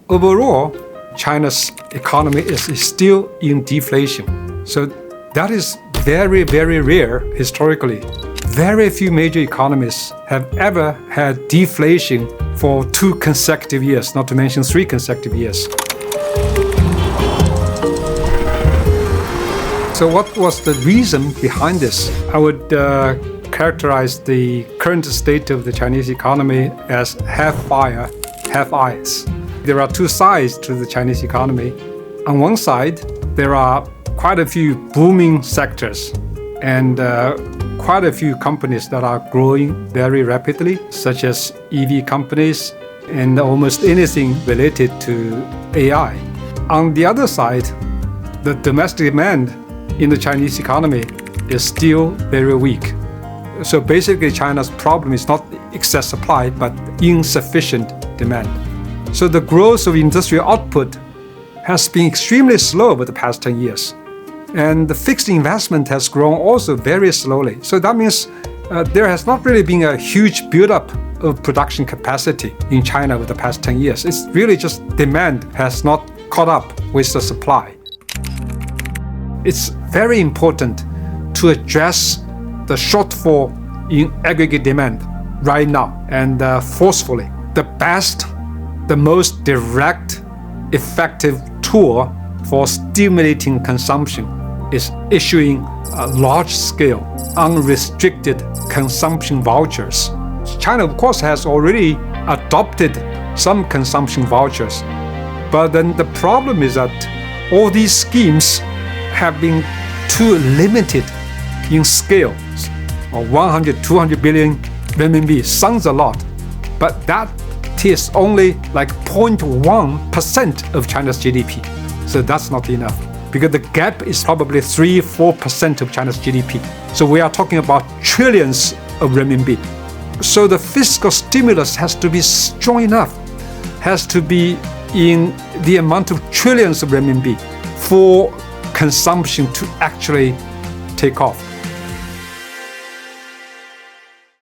overall, China's economy is still in deflation. So that is very, very rare historically. Very few major economies have ever had deflation for 2 consecutive years, not to mention 3 consecutive years. So what was the reason behind this? I would characterize the current state of the Chinese economy as half fire, half ice. There are 2 sides to the Chinese economy. On one side, there are quite a few booming sectors and quite a few companies that are growing very rapidly, such as EV companies and almost anything related to AI. On the other side, the domestic demand in the Chinese economy is still very weak. So basically, China's problem is not excess supply, but insufficient demand. So the growth of industrial output has been extremely slow over the past 10 years. And the fixed investment has grown also very slowly. So that means there has not really been a huge buildup of production capacity in China over the past 10 years. It's really just demand has not caught up with the supply. It's very important to address the shortfall in aggregate demand right now and forcefully. The best, the most direct, effective tool for stimulating consumption is issuing large-scale, unrestricted consumption vouchers. China, of course, has already adopted some consumption vouchers, but then the problem is that all these schemes have been too limited in scale. 100, 200 billion renminbi sounds a lot, but that is only like 0.1% of China's GDP. So that's not enough, because the gap is probably 3-4% of China's GDP. So we are talking about trillions of renminbi. So the fiscal stimulus has to be strong enough, has to be in the amount of trillions of renminbi for consumption to actually take off.